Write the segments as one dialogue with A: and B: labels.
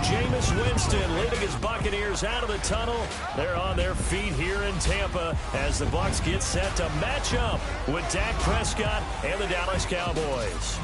A: Jameis Winston leading his Buccaneers out of the tunnel. They're on their feet here in Tampa as the Bucs get set to match up with Dak Prescott and the Dallas Cowboys.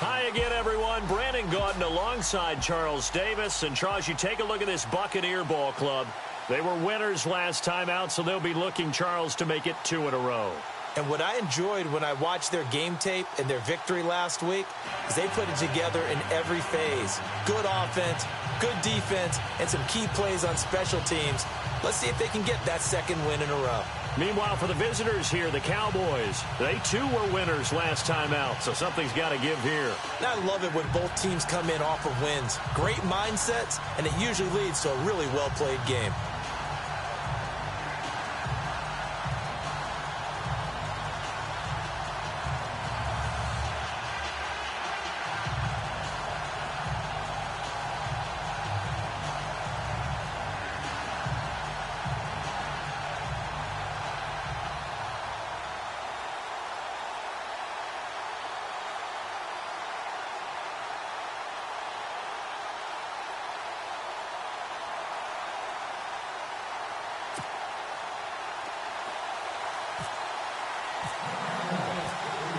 A: Hi again, everyone. Brandon Gaudin alongside Charles Davis. And, Charles, you take a look at this Buccaneer ball club. They were winners last time out, so they'll be looking, Charles, to make it 2 in a row.
B: And what I enjoyed when I watched their game tape and their victory last week is they put it together in every phase. Good offense, good defense, and some key plays on special teams. Let's see if they can get that second win in a row.
A: Meanwhile, for the visitors here, the Cowboys, they too were winners last time out, so something's got to give here.
B: And I love it when both teams come in off of wins. Great mindsets, and it usually leads to a really well-played game.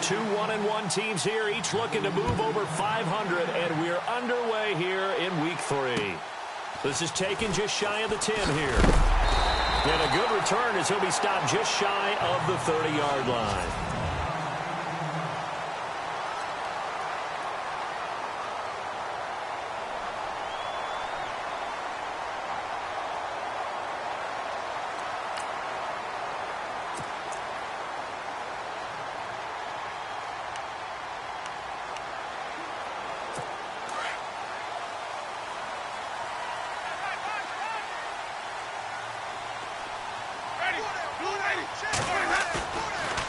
A: Two 1-1 teams here, each looking to move over 500, and we're underway here in Week 3. This is taken just shy of the 10 here. And a good return as he'll be stopped just shy of the 30-yard line.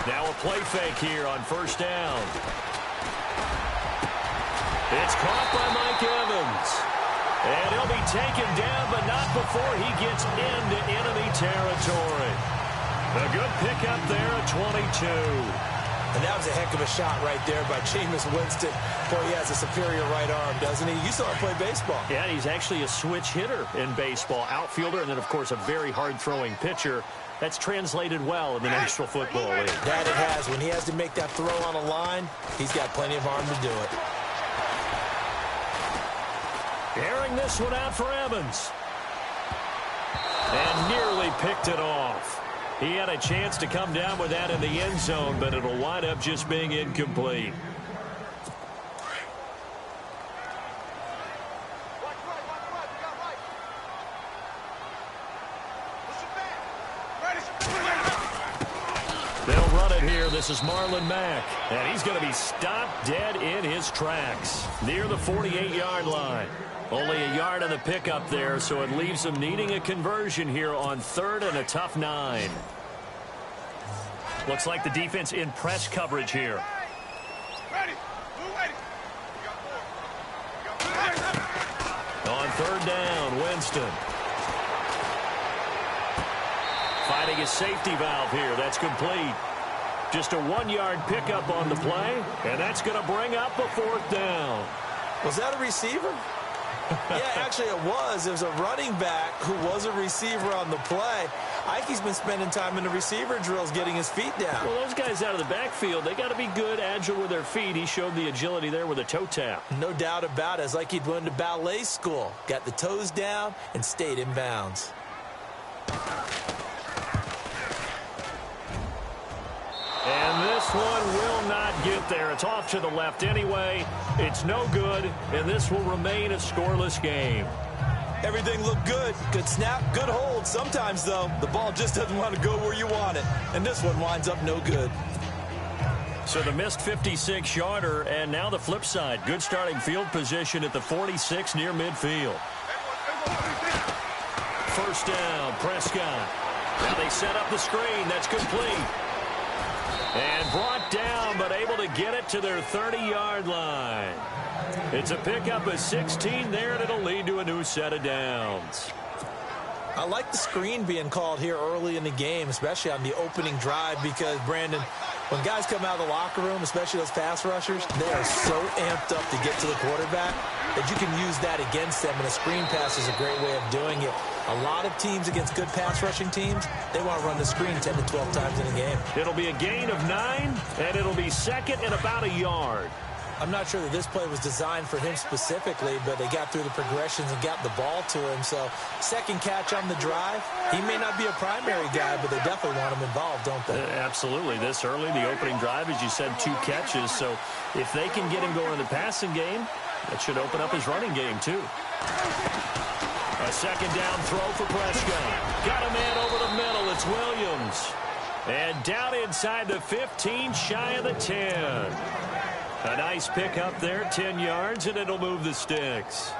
A: Now a play fake here on first down. It's caught by Mike Evans. And he'll be taken down, but not before he gets into enemy territory. A good pickup there at 22.
B: And that was a heck of a shot right there by Jameis Winston. Boy, he has a superior right arm, doesn't he? You saw him play baseball.
A: Yeah, he's actually a switch hitter in baseball. Outfielder, and then, of course, a very hard-throwing pitcher. That's translated well in the National Football League.
B: That it has. When he has to make that throw on a line, he's got plenty of arm to do it.
A: Airing this one out for Evans. And nearly picked it off. He had a chance to come down with that in the end zone, but it'll wind up just being incomplete. They'll run it here. This is Marlon Mack. And he's going to be stopped dead in his tracks near the 48-yard line. Only a yard on the pickup there, so it leaves them needing a conversion here on 3rd and a tough 9. Looks like the defense in press coverage here. On 3rd down, Winston. Fighting his safety valve here. That's complete. Just a 1-yard pickup on the play, and that's going to bring up a 4th down.
B: Was that a receiver? Yeah, actually it was. It was a running back who was a receiver on the play. Ike's been spending time in the receiver drills getting his feet down.
A: Well, those guys out of the backfield, they got to be good, agile with their feet. He showed the agility there with a toe tap.
B: No doubt about it. It's like he'd went to ballet school. Got the toes down and stayed in bounds.
A: And this one will not get there. It's off to the left anyway. It's no good, and this will remain a scoreless game.
B: Everything looked good. Good snap, good hold. Sometimes, though, the ball just doesn't want to go where you want it. And this one winds up no good.
A: So the missed 56-yarder, and now the flip side. Good starting field position at the 46 near midfield. First down, Prescott. Now they set up the screen. That's complete. And brought down, but able to get it to their 30-yard line. It's a pickup of 16 there, and it'll lead to a new set of downs.
B: I like the screen being called here early in the game, especially on the opening drive, because, Brandon, When guys come out of the locker room, especially those pass rushers, they are so amped up to get to the quarterback that you can use that against them, and a screen pass is a great way of doing it. A lot of teams against good pass rushing teams, they want to run the screen 10 to 12 times in a game.
A: It'll be a gain of 9, and it'll be second and about a yard.
B: I'm not sure that this play was designed for him specifically, but they got through the progressions and got the ball to him. So second catch on the drive. He may not be a primary guy, but they definitely want him involved, don't they?
A: Absolutely. This early, the opening drive, as you said, 2 catches. So if they can get him going in the passing game, that should open up his running game too. A second down throw for Prescott. Got a man over the middle. It's Williams. And down inside the 15, shy of the 10. A nice pickup there, 10 yards, and it'll move the sticks.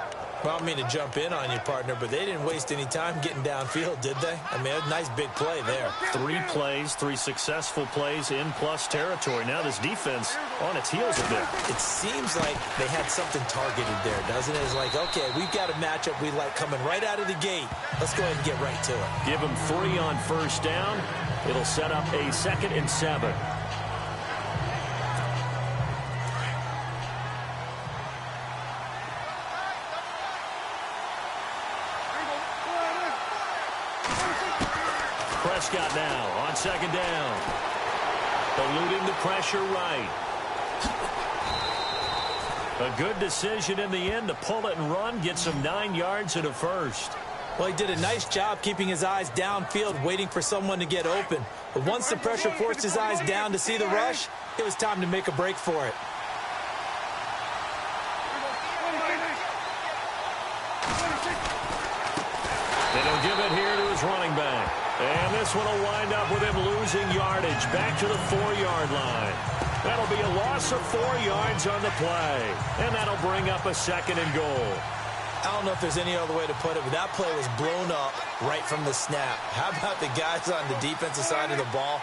B: Well, I don't mean to jump in on you, partner, but they didn't waste any time getting downfield, did they? I mean, a nice big play there.
A: 3 plays, 3 successful plays in plus territory. Now this defense on its heels a bit.
B: It seems like they had something targeted there, doesn't it? It's like, okay, we've got a matchup we like coming right out of the gate. Let's go ahead and get right to it.
A: Give them 3 on first down. It'll set up a 2nd and 7. Prescott now on 2nd down. Eluding the pressure right. A good decision in the end to pull it and run. Get some 9 yards and a first.
B: Well, he did a nice job keeping his eyes downfield, waiting for someone to get open. But once the pressure forced his eyes down to see the rush, it was time to make a break for it.
A: And he'll give it here to his running back. And this one will wind up with him losing yardage back to the 4-yard line. That'll be a loss of 4 yards on the play. And that'll bring up a 2nd and goal.
B: I don't know if there's any other way to put it, but that play was blown up right from the snap. How about the guys on the defensive side of the ball?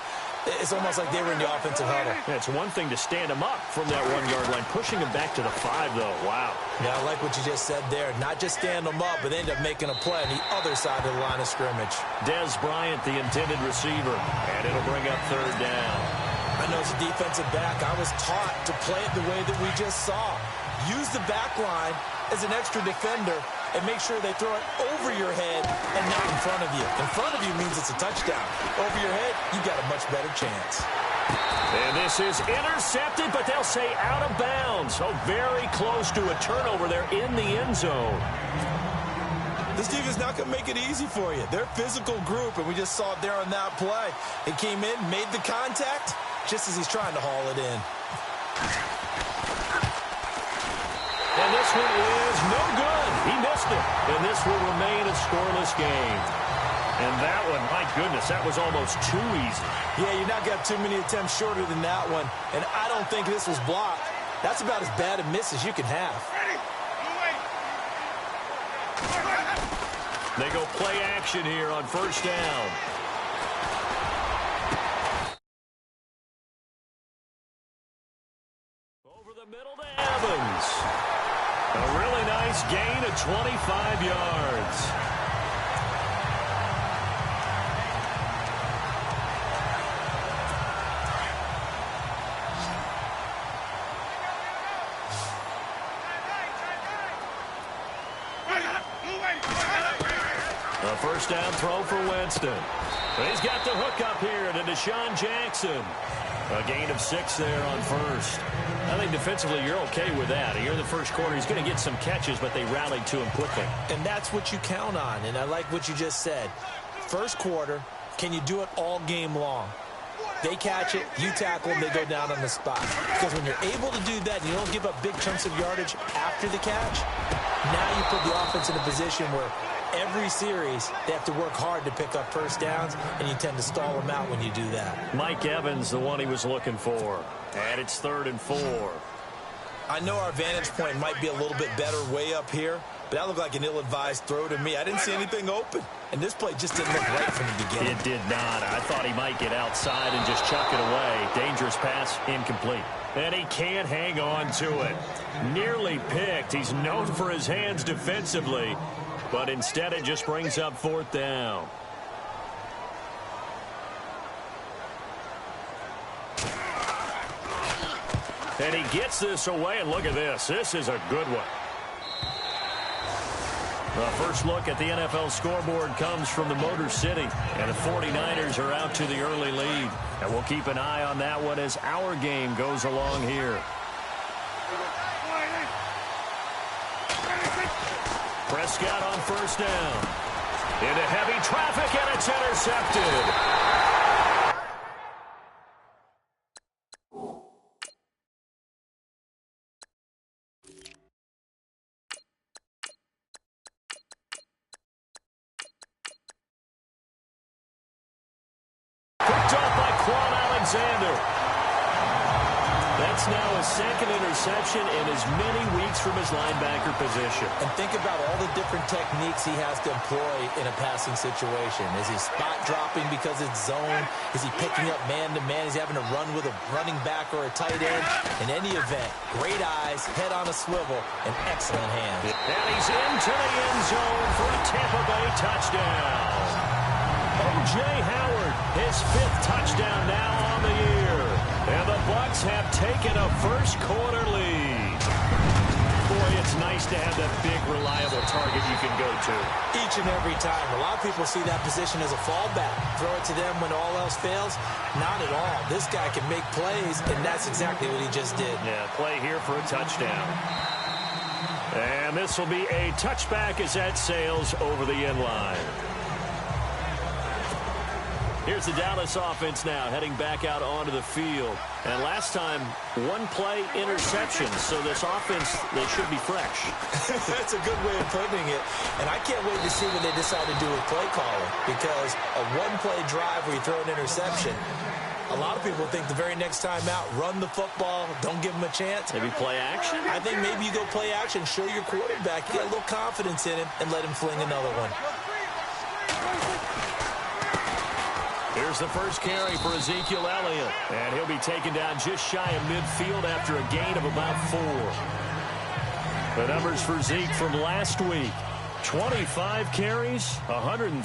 B: It's almost like they were in the offensive huddle.
A: Yeah, it's one thing to stand him up from that 1-yard line. Pushing him back to the 5, though. Wow.
B: Yeah, I like what you just said there. Not just stand them up, but they end up making a play on the other side of the line of scrimmage.
A: Des Bryant, the intended receiver. And it'll bring up 3rd down.
B: I know as a defensive back, I was taught to play it the way that we just saw. Use the back line as an extra defender and make sure they throw it over your head and not in front of you. In front of you means it's a touchdown. Over your head, you got a much better chance.
A: And this is intercepted, but they'll say out of bounds. So very close to a turnover there in the end zone.
B: This team is not going to make it easy for you. They're a physical group, and we just saw it there on that play. It came in, made the contact, just as he's trying to haul it in.
A: And this one is no good. He missed it. And this will remain a scoreless game. And that one, my goodness, that was almost too easy.
B: Yeah, you're not got too many attempts shorter than that one. And I don't think this was blocked. That's about as bad a miss as you can have.
A: They go play action here on 1st down. Over the middle to Evans. A really nice gain of 25 yards. A 1st down throw for Winston. He's got the hook up here to Deshaun Jackson. A gain of 6 there on 1st. I think defensively you're okay with that. Here in the 1st quarter, he's going to get some catches, but they rallied to him quickly.
B: And that's what you count on, and I like what you just said. 1st quarter, can you do it all game long? They catch it, you tackle them, they go down on the spot. Because when you're able to do that and you don't give up big chunks of yardage after the catch, now you put the offense in a position where every series they have to work hard to pick up 1st downs, and you tend to stall them out when you do that.
A: Mike Evans, the one he was looking for. And it's 3rd and 4.
B: I know our vantage point might be a little bit better way up here, but that looked like an ill-advised throw to me. I didn't see anything open, and this play just didn't look right from the beginning.
A: It did not. I thought he might get outside and just chuck it away. Dangerous pass, incomplete. And he can't hang on to it. Nearly picked. He's known for his hands defensively, but instead it just brings up 4th down. And he gets this away, and look at this. This is a good one. The first look at the NFL scoreboard comes from the Motor City, and the 49ers are out to the early lead. And we'll keep an eye on that one as our game goes along here. Prescott on first down. Into heavy traffic, and it's intercepted. That's now his second interception in as many weeks from his linebacker position.
B: And think about all the different techniques he has to employ in a passing situation. Is he spot dropping because it's zone? Is he picking up man-to-man? Is he having to run with a running back or a tight end? In any event, great eyes, head on a swivel, and excellent hands.
A: And he's into the end zone for a Tampa Bay touchdown. O.J. Howard, his 5th touchdown now on the year. And the Bucs have taken a first-quarter lead. Boy, it's nice to have that big, reliable target you can go to.
B: Each and every time. A lot of people see that position as a fallback. Throw it to them when all else fails. Not at all. This guy can make plays, and that's exactly what he just did.
A: Yeah, play here for a touchdown. And this will be a touchback as that sails over the end line. Here's the Dallas offense now, heading back out onto the field. And last time, one play interception. So this offense, they should be fresh.
B: That's a good way of putting it. And I can't wait to see what they decide to do with play calling. Because a one-play drive where you throw an interception, a lot of people think the very next time out, run the football, don't give him a chance.
A: Maybe play action?
B: I think maybe you go play action, show your quarterback, get a little confidence in him, and let him fling another one.
A: Here's the first carry for Ezekiel Elliott. And he'll be taken down just shy of midfield after a gain of about 4. The numbers for Zeke from last week. 25 carries, 133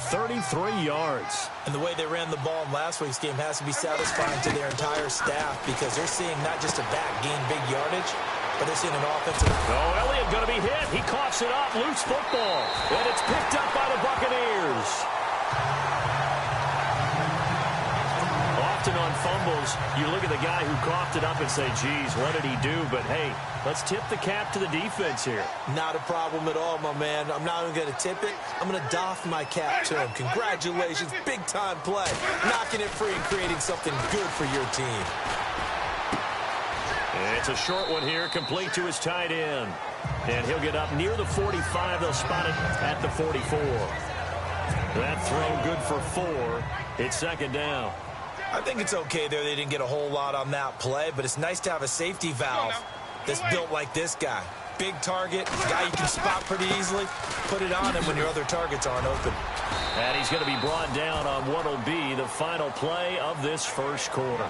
A: yards.
B: And the way they ran the ball in last week's game has to be satisfying to their entire staff because they're seeing not just a back gain big yardage, but they're seeing an offensive.
A: Oh, Elliott going to be hit. He coughs it up. Loose football. And it's picked up by the Buccaneers. On fumbles, you look at the guy who coughed it up and say, geez, what did he do? But, hey, let's tip the cap to the defense here.
B: Not a problem at all, my man. I'm not even going to tip it. I'm going to doff my cap to him. Congratulations. Big-time play. Knocking it free and creating something good for your team.
A: It's a short one here, complete to his tight end. And he'll get up near the 45. They'll spot it at the 44. That throw good for 4. It's second down.
B: I think it's okay there. They didn't get a whole lot on that play, but it's nice to have a safety valve that's built like this guy. Big target, guy you can spot pretty easily. Put it on him when your other targets aren't open.
A: And he's going to be brought down on what will be the final play of this first quarter.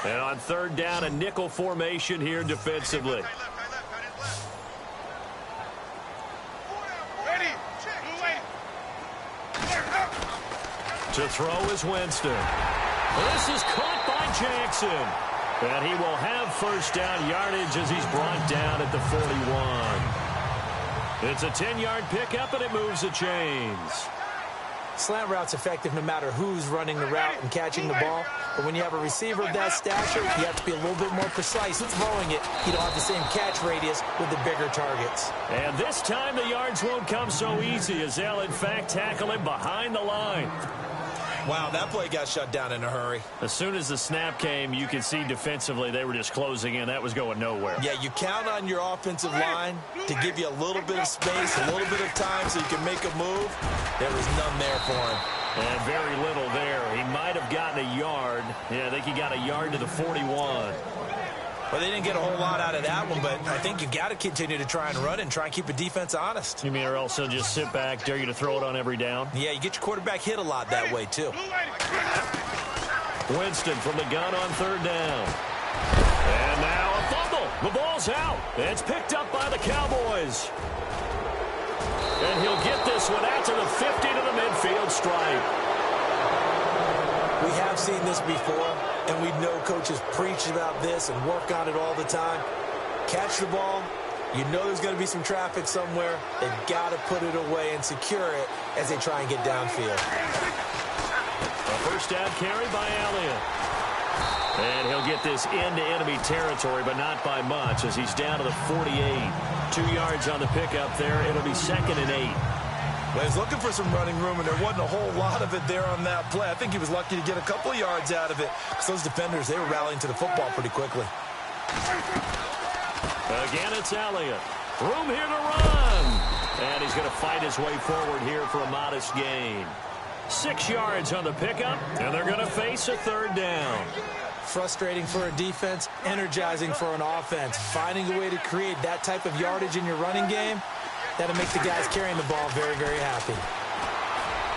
A: And on third down, a nickel formation here defensively. To throw is Winston. This is caught by Jackson. And he will have first down yardage as he's brought down at the 41. It's a 10-yard pickup, and it moves the chains.
B: Slant route's effective no matter who's running the route and catching the ball. But when you have a receiver of that stature, you have to be a little bit more precise throwing it. You don't have the same catch radius with the bigger targets.
A: And this time the yards won't come so easy as they'll, in fact, tackle him behind the line.
B: Wow, that play got shut down in a hurry.
A: As soon as the snap came, you could see defensively they were just closing in. That was going nowhere.
B: Yeah, you count on your offensive line to give you a little bit of space, a little bit of time so you can make a move. There was none there for him.
A: And very little there. He might have gotten a yard. Yeah, I think he got a yard to the 41.
B: Well, they didn't get a whole lot out of that one, but I think you got to continue to try and run and try and keep a defense honest.
A: You mean or else they'll just sit back, dare you to throw it on every down?
B: Yeah, you get your quarterback hit a lot that way, too.
A: Winston from the gun on third down. And now a fumble. The ball's out. It's picked up by the Cowboys. And he'll get this one out to the 50 to the midfield stripe.
B: We have seen this before, and we know coaches preach about this and work on it all the time. Catch the ball. You know there's going to be some traffic somewhere. They've got to put it away and secure it as they try and get downfield.
A: A first down carry by Elliott. And he'll get this into enemy territory, but not by much, as he's down to the 48. 2 yards on the pickup there. It'll be 2nd and 8.
C: Well, he's looking for some running room, and there wasn't a whole lot of it there on that play. I think he was lucky to get a couple of yards out of it, because those defenders, they were rallying to the football pretty quickly.
A: Again, it's Elliott. Room here to run. And he's going to fight his way forward here for a modest gain. 6 yards on the pickup, and they're going to face a 3rd down.
B: Frustrating for a defense, energizing for an offense. Finding a way to create that type of yardage in your running game, that'll make the guys carrying the ball very, very happy.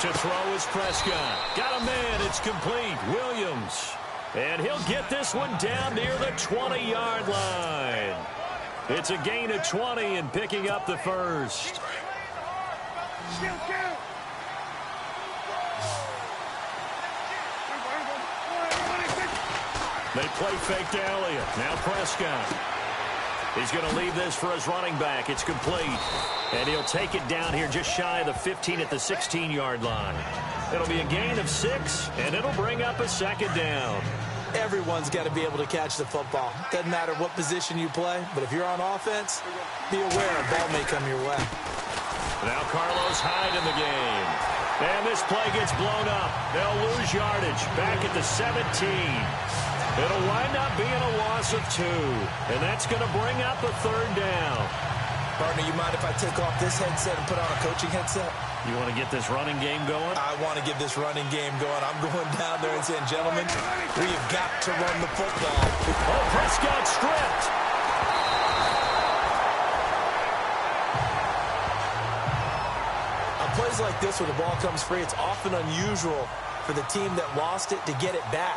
A: To throw is Prescott. Got a man. It's complete. Williams. And he'll get this one down near the 20-yard line. It's a gain of 20 and picking up the first. They play fake to Elliott. Now Prescott. He's going to leave this for his running back. It's complete. And he'll take it down here just shy of the 15 at the 16-yard line. It'll be a gain of 6, and it'll bring up a 2nd down.
B: Everyone's got to be able to catch the football. Doesn't matter what position you play, but if you're on offense, be aware a ball may come your way.
A: Now Carlos Hyde in the game. And this play gets blown up. They'll lose yardage back at the 17. It'll wind up being a loss of 2. And that's going to bring up a 3rd down.
B: Partner, you mind if I take off this headset and put on a coaching headset?
A: You want to get this running game going?
C: I want to get this running game going. I'm going down there and saying, gentlemen, we have got to run the football.
A: Oh, Prescott stripped.
B: On plays like this where the ball comes free, it's often unusual for the team that lost it to get it back.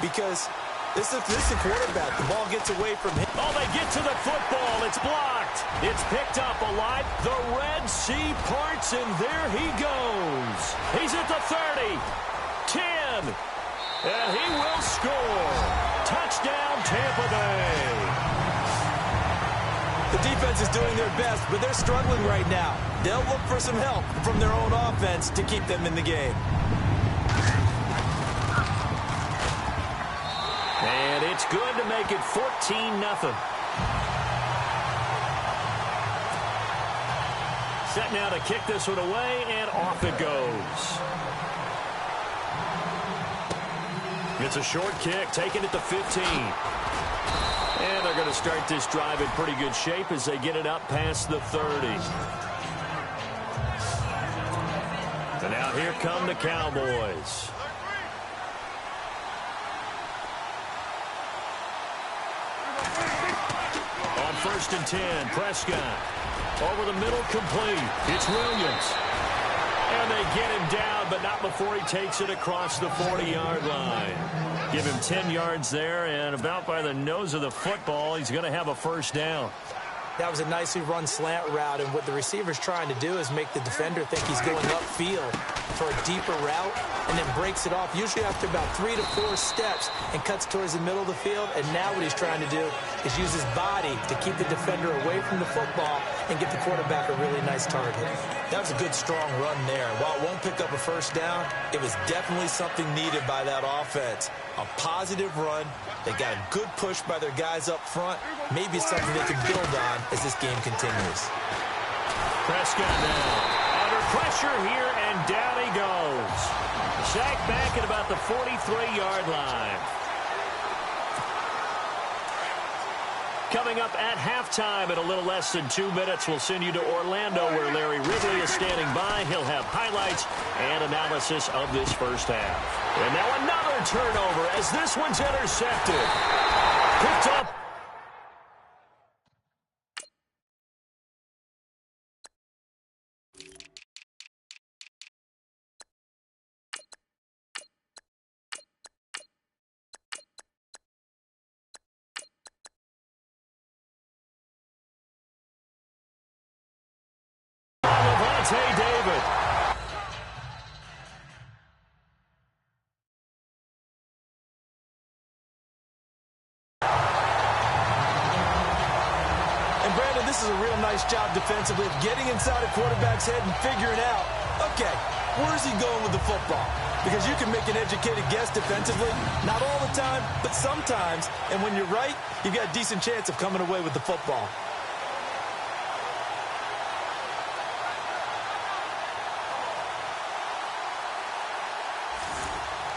B: Because this is a quarterback. The ball gets away from him.
A: Oh, they get to the football. It's blocked. It's picked up alive. The Red Sea parts, and there he goes. He's at the 30, 10, and he will score. Touchdown, Tampa Bay.
B: The defense is doing their best, but they're struggling right now. They'll look for some help from their own offense to keep them in the game.
A: And it's good to make it 14-0. Set now to kick this one away, and off it goes. It's a short kick, taken at the 15. And they're going to start this drive in pretty good shape as they get it up past the 30. And now here come the Cowboys. On 1st and 10, Prescott. Over the middle, complete. It's Williams. And they get him down, but not before he takes it across the 40-yard line. Give him 10 yards there, and about by the nose of the football, he's going to have a 1st down.
B: That was a nicely run slant route, and what the receiver's trying to do is make the defender think he's going upfield for a deeper route, and then breaks it off, usually after about 3 to 4 steps, and cuts towards the middle of the field. And now what he's trying to do is use his body to keep the defender away from the football and get the quarterback a really nice target.
C: That was a good, strong run there. While it won't pick up a 1st down, it was definitely something needed by that offense. A positive run. They got a good push by their guys up front. Maybe something they can build on as this game continues.
A: Prescott now under pressure here, and down he goes. Sacked back at about the 43-yard line. Coming up at halftime in a little less than 2 minutes, we'll send you to Orlando, where Larry Ridley is standing by. He'll have highlights and analysis of this first half. And now another turnover as this one's intercepted. Picked up. David.
B: And Brandon, this is a real nice job defensively of getting inside a quarterback's head and figuring out, okay, where's he going with the football? Because you can make an educated guess defensively, not all the time, but sometimes. And when you're right, you've got a decent chance of coming away with the football.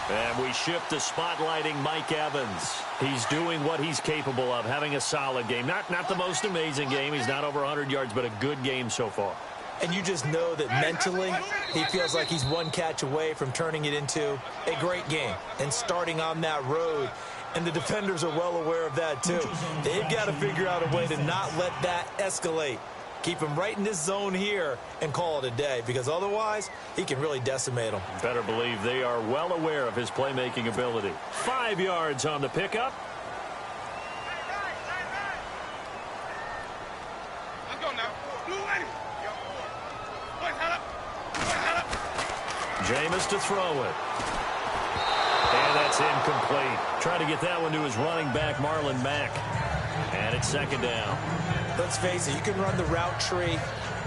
A: And we shift to spotlighting Mike Evans. He's doing what he's capable of, having a solid game. Not the most amazing game. He's not over 100 yards, but a good game so far.
B: And you just know that mentally, he feels like he's one catch away from turning it into a great game and starting on that road. And the defenders are well aware of that, too. They've got to figure out a way to not let that escalate. Keep him right in this zone here and call it a day, because otherwise, he can really decimate them.
A: Better believe they are well aware of his playmaking ability. 5 yards on the pickup. Jameis to throw it. And that's incomplete. Trying to get that one to his running back, Marlon Mack. And it's second down.
B: Let's face it, you can run the route tree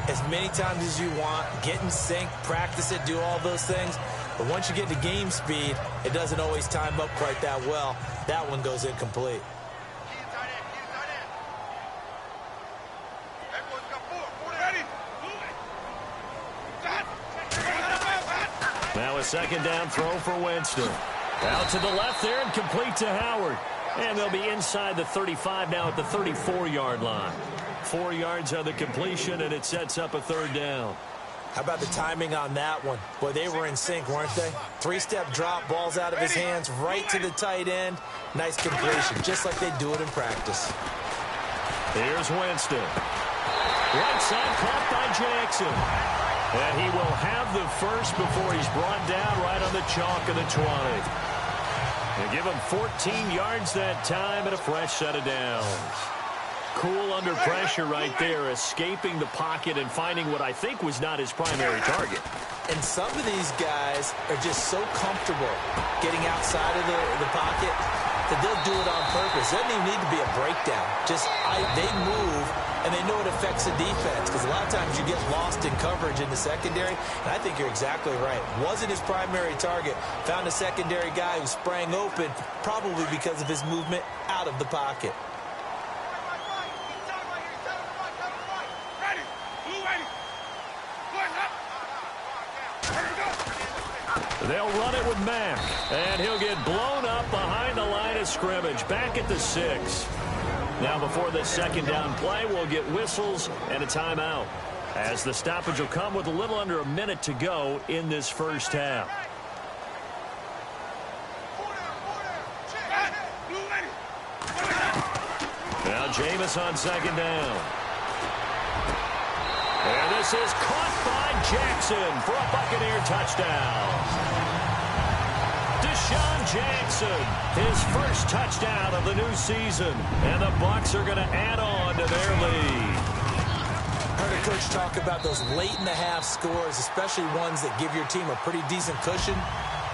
B: as many times as you want, get in sync, practice it, do all those things. But once you get to game speed, it doesn't always time up quite that well. That one goes incomplete.
A: Now a second down throw for Winston. Out to the left there and complete to Howard. And they'll be inside the 35 now at the 34-yard line. 4 yards on the completion, and it sets up a third down.
B: How about the timing on that one? Boy, they were in sync, weren't they? 3-step drop, ball's out of his hands, right to the tight end. Nice completion, just like they do it in practice.
A: Here's Winston. Right side caught by Jackson. And he will have the first before he's brought down right on the chalk of the 20. They give him 14 yards that time and a fresh set of downs. Cool under pressure right there, escaping the pocket and finding what I think was not his primary target.
B: And some of these guys are just so comfortable getting outside of the pocket that they'll do it on purpose. It doesn't even need to be a breakdown. They move, and they know it affects the defense, because a lot of times you get lost in coverage in the secondary, and I think you're exactly right. Wasn't his primary target. Found a secondary guy who sprang open, probably because of his movement out of the pocket.
A: They'll run it with Mack, and he'll get blown up behind the line of scrimmage, back at the 6. Now before the second down play, we'll get whistles and a timeout, as the stoppage will come with a little under a minute to go in this first half. Now Jameis on second down. And this is caught by Jackson for a Buccaneer touchdown. Deshaun Jackson, his first touchdown of the new season. And the Bucs are going to add on to their lead.
B: Heard a coach talk about those late-in-the-half scores, especially ones that give your team a pretty decent cushion.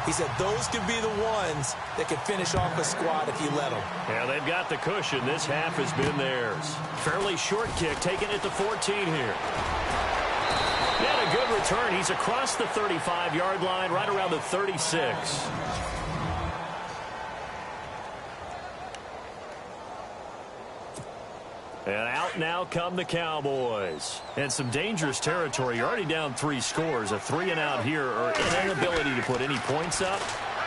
B: He said those could be the ones that could finish off a squad if you let them.
A: Yeah, they've got the cushion. This half has been theirs. Fairly short kick, taking it to 14 here. And a good return. He's across the 35-yard line, right around the 36. And out now come the Cowboys. And some dangerous territory. You're already down 3 scores. A 3-and-out here, or an inability to put any points up.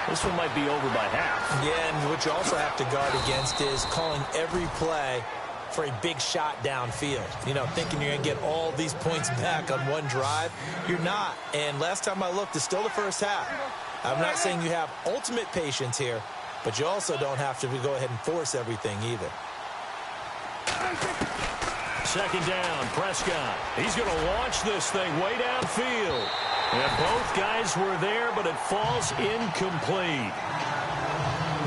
A: This one might be over by half.
B: Yeah, and what you also have to guard against is calling every play for a big shot downfield. You know, thinking you're going to get all these points back on one drive. You're not. And last time I looked, it's still the first half. I'm not saying you have ultimate patience here, but you also don't have to go ahead and force everything either.
A: Second down, Prescott. He's going to launch this thing way downfield. And both guys were there, but it falls incomplete.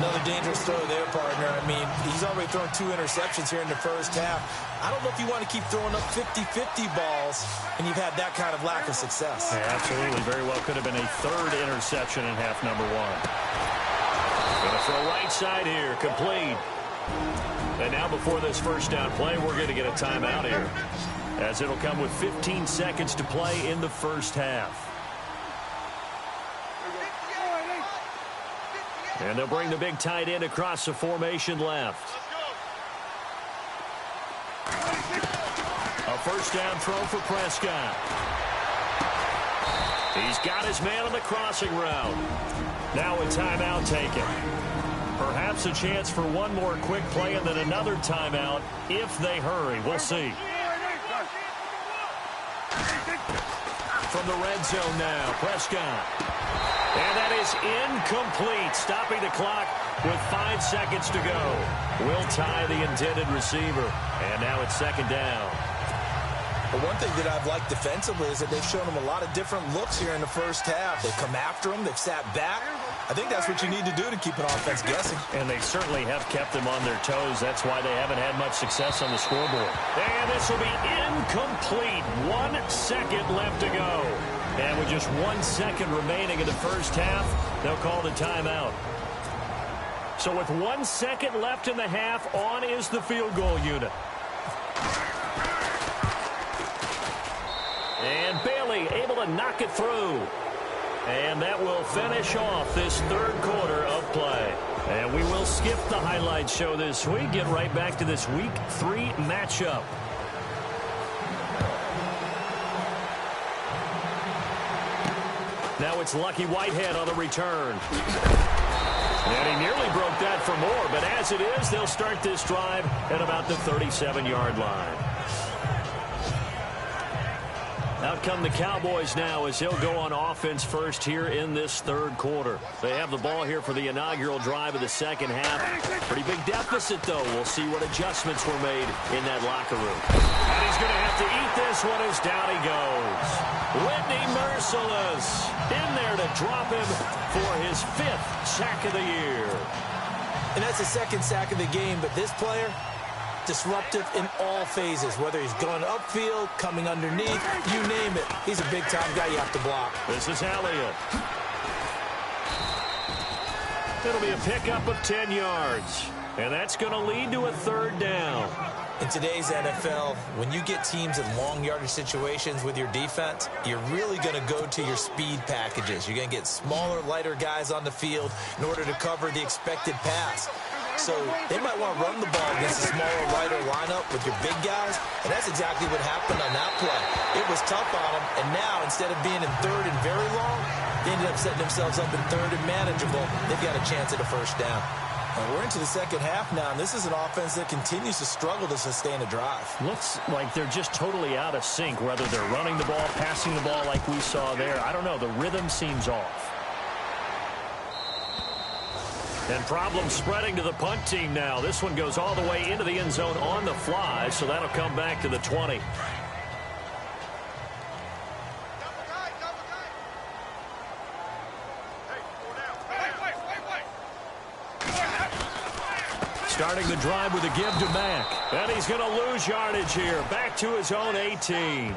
B: Another dangerous throw there, partner. I mean, he's already thrown 2 interceptions here in the first half. I don't know if you want to keep throwing up 50-50 balls, and you've had that kind of lack of success.
A: Yeah, absolutely. Very well could have been a 3rd interception in half number 1. Going to throw right side here, complete. And now before this first down play, we're going to get a timeout here, as it'll come with 15 seconds to play in the first half. And they'll bring the big tight end across the formation left. A first down throw for Prescott. He's got his man on the crossing route. Now a timeout taken. Perhaps a chance for one more quick play and then another timeout if they hurry. We'll see. From the red zone now, Prescott. And that is incomplete, stopping the clock with 5 seconds to go. Will tie the intended receiver. And now it's second down.
B: But one thing that I've liked defensively is that they've shown him a lot of different looks here in the first half. They've come after him. They've sat back. I think that's what you need to do to keep an offense guessing.
A: And they certainly have kept them on their toes. That's why they haven't had much success on the scoreboard. And this will be incomplete. 1 second left to go. And with just 1 second remaining in the first half, they'll call the timeout. So with 1 second left in the half, on is the field goal unit. And Bailey able to knock it through. And that will finish off this third quarter of play. And we will skip the highlight show this week. Get right back to this Week 3 matchup. Now it's Lucky Whitehead on the return. And he nearly broke that for more. But as it is, they'll start this drive at about the 37-yard line. Out come the Cowboys now as he'll go on offense first here in this third quarter. They have the ball here for the inaugural drive of the second half. Pretty big deficit, though. We'll see what adjustments were made in that locker room. And he's going to have to eat this one as down he goes. Whitney Merciless in there to drop him for his 5th sack of the year.
B: And that's the 2nd sack of the game, but this player, disruptive in all phases, whether he's going upfield, coming underneath, you name it. He's a big-time guy you have to block.
A: This is Elliott. It'll be a pickup of 10 yards, and that's going to lead to a third down.
B: In today's NFL, when you get teams in long yardage situations with your defense, you're really going to go to your speed packages. You're going to get smaller, lighter guys on the field in order to cover the expected pass. So they might want to run the ball against a smaller, lighter lineup with your big guys, and that's exactly what happened on that play. It was tough on them, and now instead of being in third and very long, they ended up setting themselves up in third and manageable. They've got a chance at a first down. We're into the second half now, and this is an offense that continues to struggle to sustain a drive.
A: Looks like they're just totally out of sync, whether they're running the ball, passing the ball like we saw there. I don't know. The rhythm seems off. And problems spreading to the punt team now. This one goes all the way into the end zone on the fly, so that'll come back to the 20. Starting the drive with a give to Mack. And he's going to lose yardage here. Back to his own 18.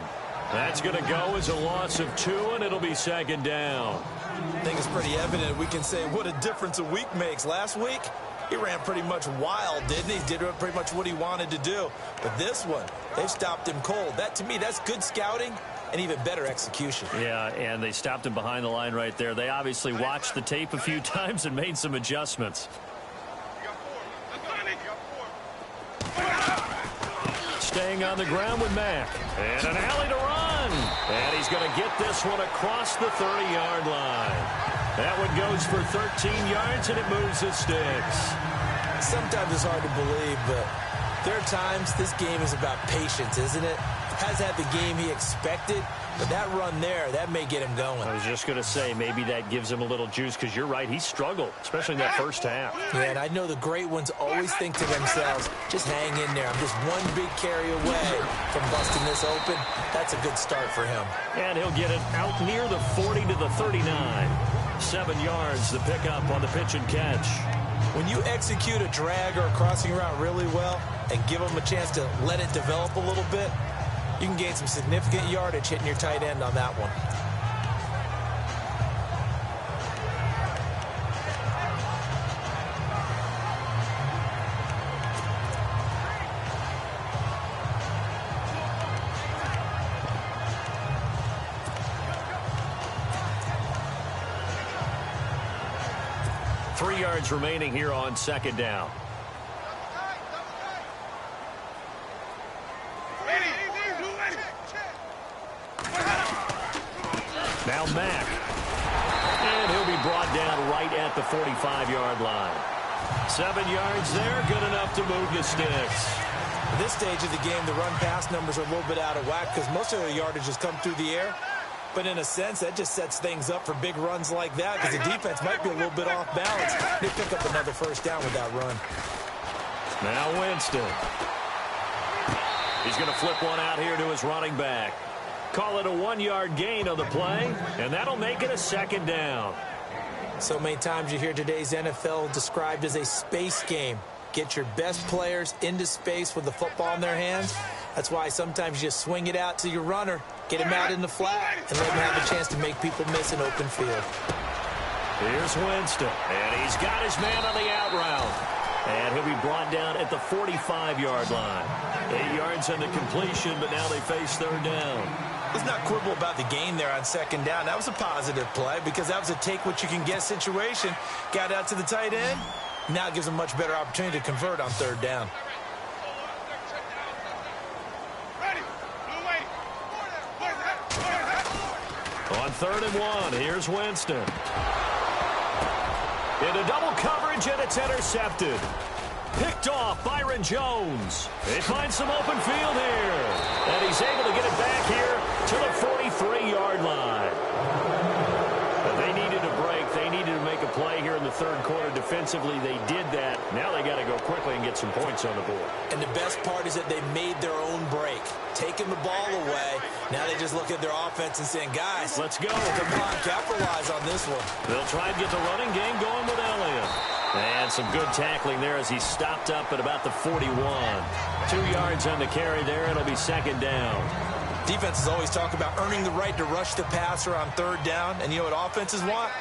A: That's going to go as a loss of 2, and it'll be second down.
B: I think it's pretty evident we can say what a difference a week makes. Last week, he ran pretty much wild, didn't he? Did pretty much what he wanted to do. But this one, they've stopped him cold. That, to me, that's good scouting and even better execution.
A: Yeah, and they stopped him behind the line right there. They obviously watched the tape a few times and made some adjustments. Staying on the ground with Mack. And an alley to run. And he's going to get this one across the 30-yard line. That one goes for 13 yards, and it moves the sticks.
B: Sometimes it's hard to believe, but there are times this game is about patience, isn't it? Has had the game he expected, but that run there, that may get him going.
A: I was just going to say, maybe that gives him a little juice, because you're right, he struggled, especially in that first half.
B: Yeah, and I know the great ones always think to themselves, just hang in there. I'm just one big carry away from busting this open. That's a good start for him.
A: And he'll get it out near the 40 to the 39. 7 yards, the pickup on the pitch and catch.
B: When you execute a drag or a crossing route really well and give them a chance to let it develop a little bit, you can gain some significant yardage hitting your tight end on that one.
A: Three yards remaining here on second down. Now Mack. And he'll be brought down right at the 45-yard line. 7 yards there, good enough to move the sticks.
B: At this stage of the game, the run-pass numbers are a little bit out of whack because most of their yardage has come through the air. But in a sense, that just sets things up for big runs like that because the defense might be a little bit off balance. They pick up another first down with that run.
A: Now Winston. He's going to flip one out here to his running back. Call it a 1-yard gain on the play, and that'll make it a second down.
B: So many times you hear today's NFL described as a space game. Get your best players into space with the football in their hands. That's why sometimes you just swing it out to your runner, get him out in the flat, and let him have a chance to make people miss an open field.
A: Here's Winston, and he's got his man on the out route. And he'll be brought down at the 45-yard line. 8 yards on the completion, but now they face third down.
B: Let's not quibble about the gain there on second down. That was a positive play because that was a take-what-you-can-get situation. Got out to the tight end. Now it gives them a much better opportunity to convert on third down.
A: On 3rd and 1, here's Winston. Into double coverage, and it's intercepted. Picked off Byron Jones. They find some open field here. And he's able to get it back here to the 43-yard line. But they needed a break. They needed to make a play here in the third quarter. Defensively, they did that. Now they got to go quickly and get some points on the board.
B: And the best part is that they made their own break. Taking the ball away. Now they just look at their offense and saying, guys,
A: let's go.
B: Come on, capitalize on this one.
A: They'll try and get the running game going with Elliott. And some good tackling there as he stopped up at about the 41. 2 yards on the carry there. It'll be second down.
B: Defenses always talk about earning the right to rush the passer on third down. And you know what offenses want?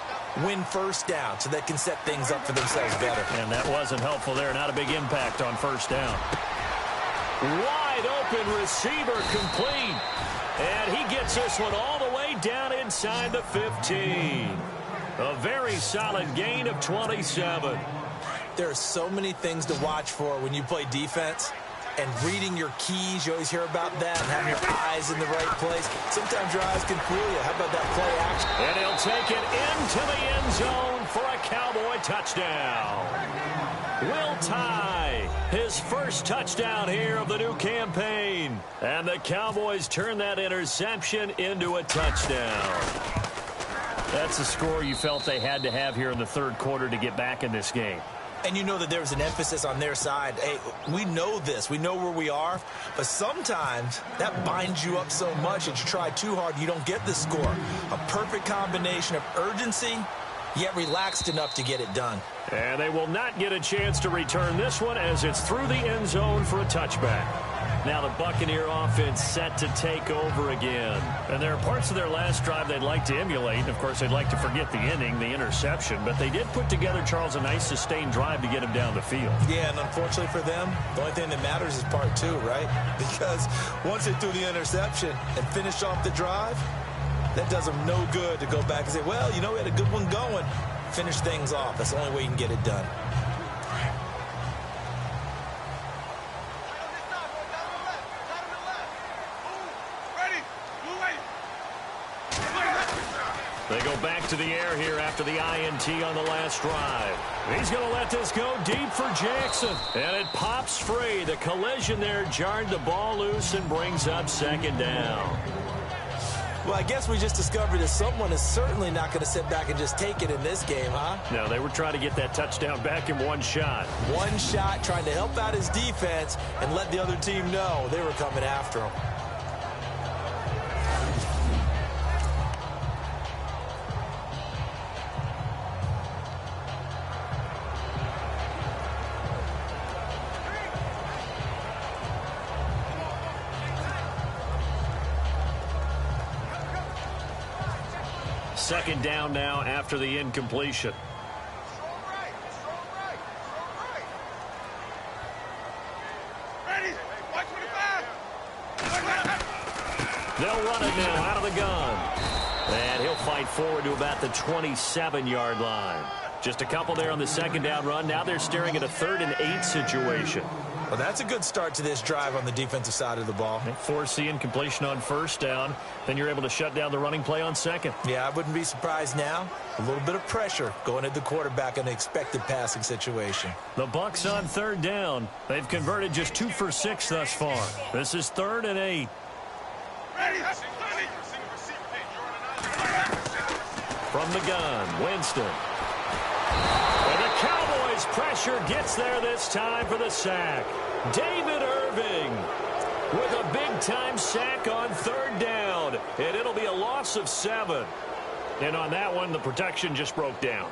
B: Win first down so they can set things up for themselves better.
A: And that wasn't helpful there. Not a big impact on first down. Wide open receiver complete. And he gets this one all the way down inside the 15. A very solid gain of 27.
B: There are so many things to watch for when you play defense. And reading your keys, you always hear about that, and having your eyes in the right place. Sometimes your eyes can fool you. How about that play action?
A: And he'll take it into the end zone for a Cowboy touchdown. Will Tye, his first touchdown here of the new campaign. And the Cowboys turn that interception into a touchdown. That's a score you felt they had to have here in the third quarter to get back in this game.
B: And you know that there was an emphasis on their side. Hey, we know this. We know where we are. But sometimes that binds you up so much that you try too hard, you don't get the score. A perfect combination of urgency, yet relaxed enough to get it done.
A: And they will not get a chance to return this one as it's through the end zone for a touchback. Now the Buccaneer offense set to take over again. And there are parts of their last drive they'd like to emulate. And, of course, they'd like to forget the inning, the interception. But they did put together, Charles, a nice sustained drive to get him down the field.
B: Yeah, and unfortunately for them, the only thing that matters is part two, right? Because once they threw the interception and finished off the drive, that does them no good to go back and say, well, you know, we had a good one going. Finish things off. That's the only way you can get it done.
A: They go back to the air here after the INT on the last drive. He's going to let this go deep for Jackson. And it pops free. The collision there jarred the ball loose and brings up second down.
B: Well, I guess we just discovered that someone is certainly not going to sit back and just take it in this game, huh?
A: No, they were trying to get that touchdown back in one shot.
B: One shot, trying to help out his defense and let the other team know they were coming after him.
A: Second down now after the incompletion. They'll run it now out of the gun. And he'll fight forward to about the 27-yard line. Just a couple there on the second down run. Now they're staring at a 3rd and 8 situation.
B: Well, that's a good start to this drive on the defensive side of the ball.
A: Force the incompletion on first down. Then you're able to shut down the running play on second.
B: Yeah, I wouldn't be surprised now. A little bit of pressure going at the quarterback in the expected passing situation.
A: The Bucs on 3rd down. They've converted just 2 for 6 thus far. This is 3rd and 8. From the gun, Winston. And the Cowboys pressure gets there this time for the sack. David Irving with a big-time sack on 3rd down. And it'll be a loss of 7. And on that one, the protection just broke down.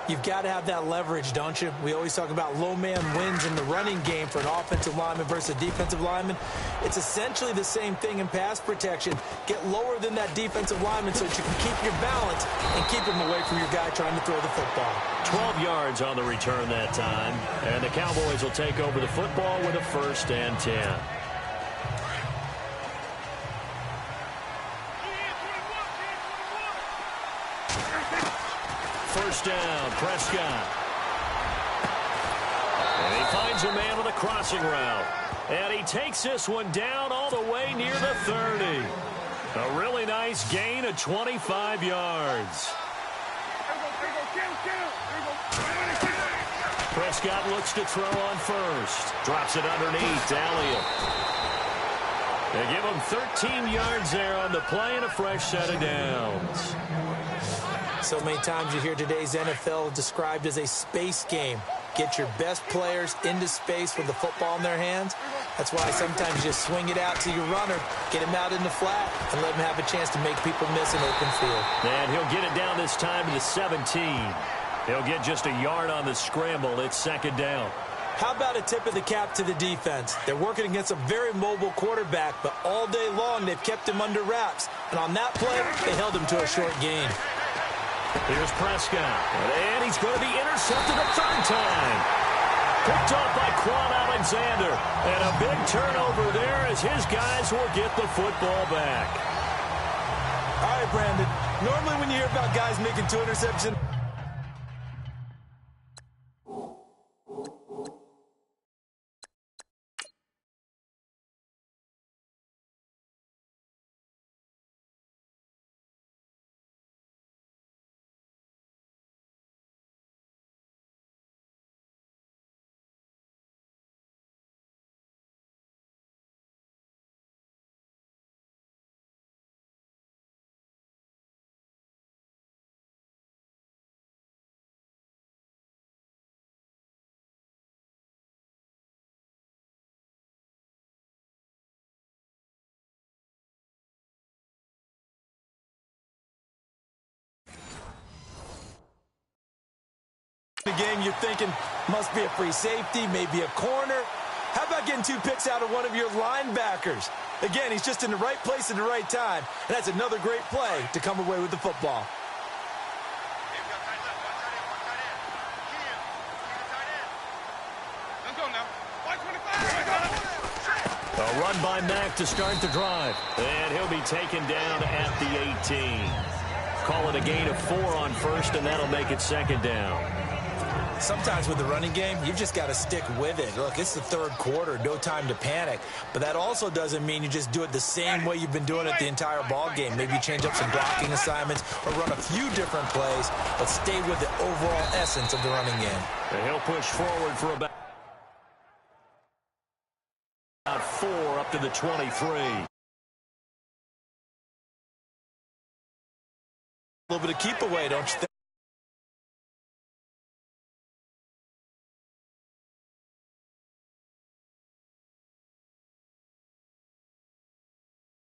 B: You've got to have that leverage, don't you? We always talk about low man wins in the running game for an offensive lineman versus a defensive lineman. It's essentially the same thing in pass protection. Get lower than that defensive lineman so that you can keep your balance and keep him away from your guy trying to throw the football.
A: 12 yards on the return that time. And the Cowboys will take over the football with a 1st and 10. First down, Prescott. And he finds a man with a crossing route. And he takes this one down all the way near the 30. A really nice gain of 25 yards. Prescott looks to throw on first. Drops it underneath. Elliott. They give him 13 yards there on the play and a fresh set of downs.
B: So many times you hear today's NFL described as a space game. Get your best players into space with the football in their hands. That's why sometimes you just swing it out to your runner, get him out in the flat, and let him have a chance to make people miss an open field.
A: And he'll get it down this time to the 17. He'll get just a yard on the scramble. It's 2nd down.
B: How about a tip of the cap to the defense? They're working against a very mobile quarterback, but all day long they've kept him under wraps. And on that play, they held him to a short gain.
A: Here's Prescott, and he's going to be intercepted a 3rd time. Picked off by Quan Alexander, and a big turnover there as his guys will get the football back.
B: All right, Brandon, normally when you hear about guys making 2 interceptions, the game you're thinking must be a free safety, maybe a corner. How about getting 2 picks out of one of your linebackers? Again, he's just in the right place at the right time, and that's another great play to come away with the football.
A: A run by Mack to start the drive, and he'll be taken down at the 18. Call it a gain of 4 on first, and that'll make it 2nd down.
B: Sometimes with the running game, you've just got to stick with it. Look, it's the 3rd quarter, no time to panic. But that also doesn't mean you just do it the same way you've been doing it the entire ball game. Maybe change up some blocking assignments or run a few different plays, but stay with the overall essence of the running game.
A: And he'll push forward for about 4 up to the 23.
B: A little bit of keep away, don't you think?